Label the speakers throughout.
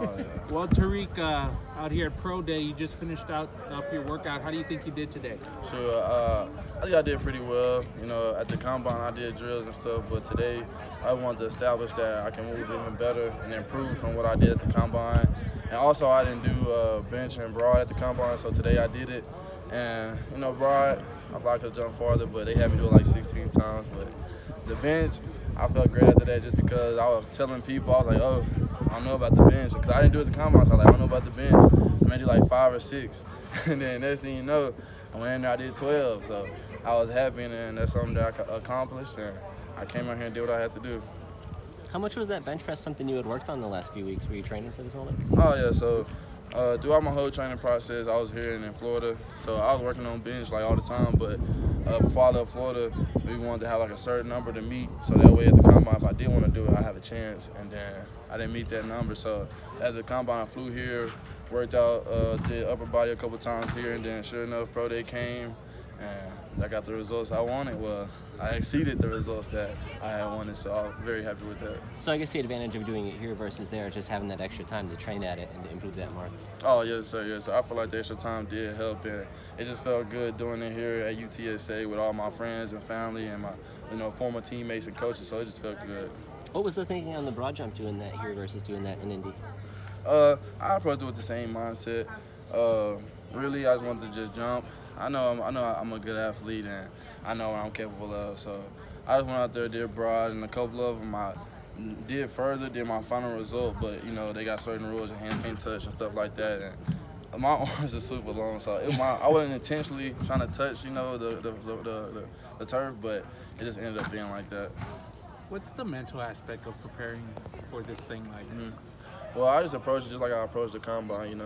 Speaker 1: Oh, yeah.
Speaker 2: Well, Tariq, out here at Pro Day, you just finished up your workout. How do you think you did today?
Speaker 1: Sure. I think I did pretty well. At the combine, I did drills and stuff, but today I wanted to establish that I can move even better and improve from what I did at the combine. And also, I didn't do bench and broad at the combine, so today I did it. And, broad, I thought I could jump farther, but they had me do it like 16 times. But the bench, I felt great after that just because I was telling people, I was like, oh, I don't know about the bench. Because I didn't do it at the combine, so I was like, I don't know about the bench. I made it like 5 or 6. And then next thing you know, I went in there, I did 12. So I was happy, and that's something that I accomplished. And I came out here and did what I had to do.
Speaker 3: How much was that bench press something you had worked on the last few weeks? Were you training for this moment?
Speaker 1: Oh, yeah. So throughout my whole training process, I was here in Florida. So I was working on bench like all the time. But before I left Florida, we wanted to have like a certain number to meet. So that way at the combine, if I did want to do it, I have a chance. And then I didn't meet that number. So at the combine, I flew here, worked out, did upper body a couple times here. And then sure enough, Pro Day came. And I got the results I wanted. Well, I exceeded the results that I had wanted, so I was very happy with that.
Speaker 3: So I guess the advantage of doing it here versus there is just having that extra time to train at it and to improve that more.
Speaker 1: Oh, yes, sir, yes, sir. I feel like the extra time did help, and it just felt good doing it here at UTSA with all my friends and family and my former teammates and coaches, so it just felt good.
Speaker 3: What was the thinking on the broad jump doing that here versus doing that in Indy?
Speaker 1: I approached it with the same mindset. Really, I just wanted to just jump. I know I'm a good athlete, and I know what I'm capable of. So I just went out there, did broad, and a couple of them I did further, did my final result. But they got certain rules, your hand can't touch and stuff like that. And my arms are super long, so I wasn't intentionally trying to touch, the turf, but it just ended up being like that.
Speaker 2: What's the mental aspect of preparing for this thing like?
Speaker 1: Well, I just approach it just like I approach the combine.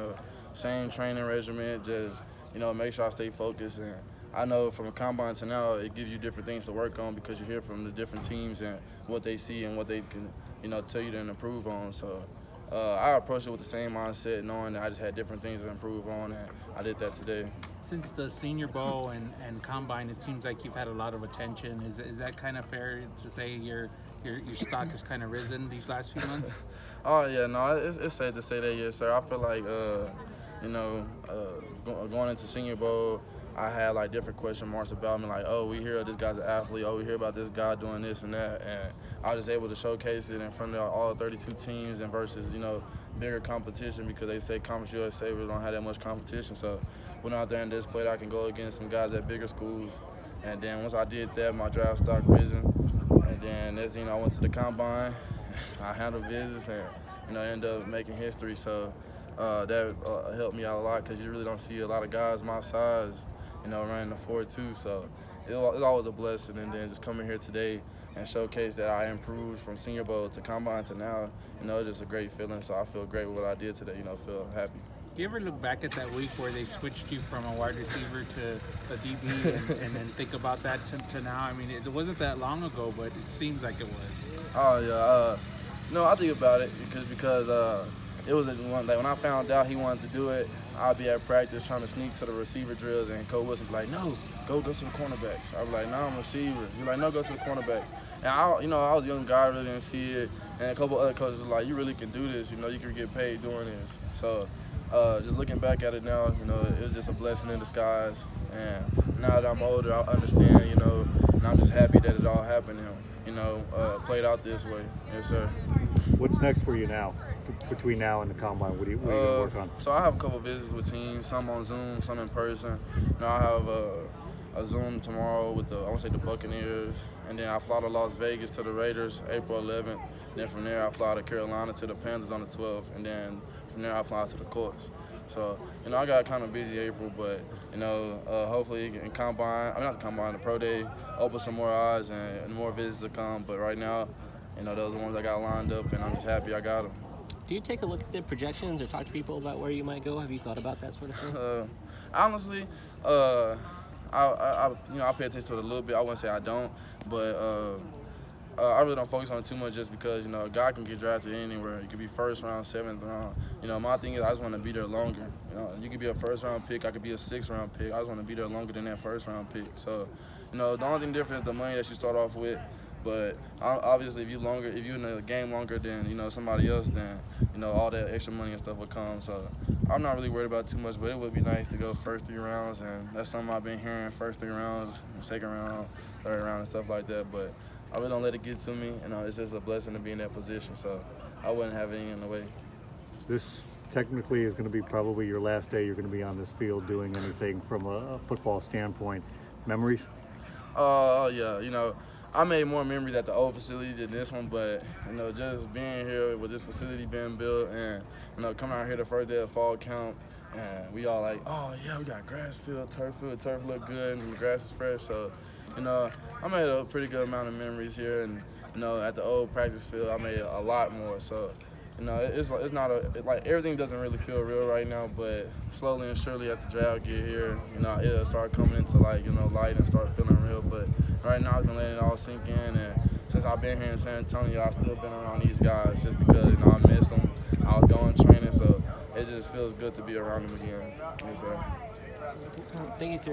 Speaker 1: Same training regimen, just make sure I stay focused. And I know from a combine to now, it gives you different things to work on because you hear from the different teams and what they see and what they can, tell you to improve on. So I approached it with the same mindset, knowing that I just had different things to improve on, and I did that today.
Speaker 2: Since the Senior Bowl and Combine, it seems like you've had a lot of attention. Is that kind of fair to say your stock has kind of risen these last few months?
Speaker 1: Oh, yeah, no, it's safe to say that, yes, sir. I feel like, going into Senior Bowl, I had like different question marks about me, like, oh, we hear this guy's an athlete, oh, we hear about this guy doing this and that, and I was able to showcase it in front of all 32 teams and versus, bigger competition because they say Conference USA, we don't have that much competition, so went out there and displayed I can go against some guys at bigger schools, and then once I did that, my draft stock risen, and then next thing I went to the Combine, I handled business and, ended up making history, so that helped me out a lot because you really don't see a lot of guys my size, running the 4.2. So it's always a blessing. And then just coming here today and showcase that I improved from Senior Bowl to Combine to now, it's just a great feeling. So I feel great with what I did today, feel happy.
Speaker 2: Do you ever look back at that week where they switched you from a wide receiver to a DB and then think about that to now? I mean, it wasn't that long ago, but it seems like it was.
Speaker 1: Oh, yeah. No, I think about it because it was when I found out he wanted to do it, I'd be at practice trying to sneak to the receiver drills, and Coach Wilson would be like, no, go to the cornerbacks. I'd be like, no, I'm a receiver. He'd be like, no, go to the cornerbacks. And I was a young guy, I really didn't see it. And a couple other coaches were like, you really can do this. You can get paid doing this. So just looking back at it now, it was just a blessing in disguise. And now that I'm older, I understand, and I'm just happy that it all happened and, played out this way. Yes, sir.
Speaker 4: What's next for you now? Between now and the Combine, what are you going to work on?
Speaker 1: So I have a couple of visits with teams, some on Zoom, some in person. I have a Zoom tomorrow with the Buccaneers, and then I fly to Las Vegas to the Raiders April 11th. Then from there I fly to Carolina to the Panthers on the 12th, and then from there I fly to the Colts. So I got kind of busy April, but hopefully in the Pro Day, open some more eyes and more visits to come. But right now, those are the ones I got lined up, and I'm just happy I got them.
Speaker 3: Do you take a look at the projections or talk to people about where you might go? Have you thought about that sort of thing?
Speaker 1: Honestly, I pay attention to it a little bit. I wouldn't say I don't, but I really don't focus on it too much just because, a guy can get drafted anywhere. You could be first round, seventh round. My thing is I just want to be there longer. You could be a first round pick. I could be a 6th round pick. I just want to be there longer than that first round pick. So, the only thing different is the money that you start off with. But obviously, if you're in the game longer than somebody else, then all that extra money and stuff will come. So I'm not really worried about it too much. But it would be nice to go first 3 rounds, and that's something I've been hearing: first 3 rounds, second round, third round, and stuff like that. But I really don't let it get to me. It's just a blessing to be in that position. So I wouldn't have anything in the way.
Speaker 4: This technically is going to be probably your last day you're going to be on this field doing anything from a football standpoint. Memories?
Speaker 1: Yeah, I made more memories at the old facility than this one, but just being here with this facility being built and coming out here the first day of fall camp, and we all like, oh yeah, we got grass field, turf look good, and the grass is fresh. So I made a pretty good amount of memories here, and at the old practice field I made a lot more. So it's not everything doesn't really feel real right now, but slowly and surely as the draft get here, it'll start coming into light and start feeling real. But right now I've been letting it all sink in, and since I've been here in San Antonio, I've still been around these guys just because I miss them. I was going training, so it just feels good to be around them again. Yes, sir.
Speaker 3: Thank you, Tariq.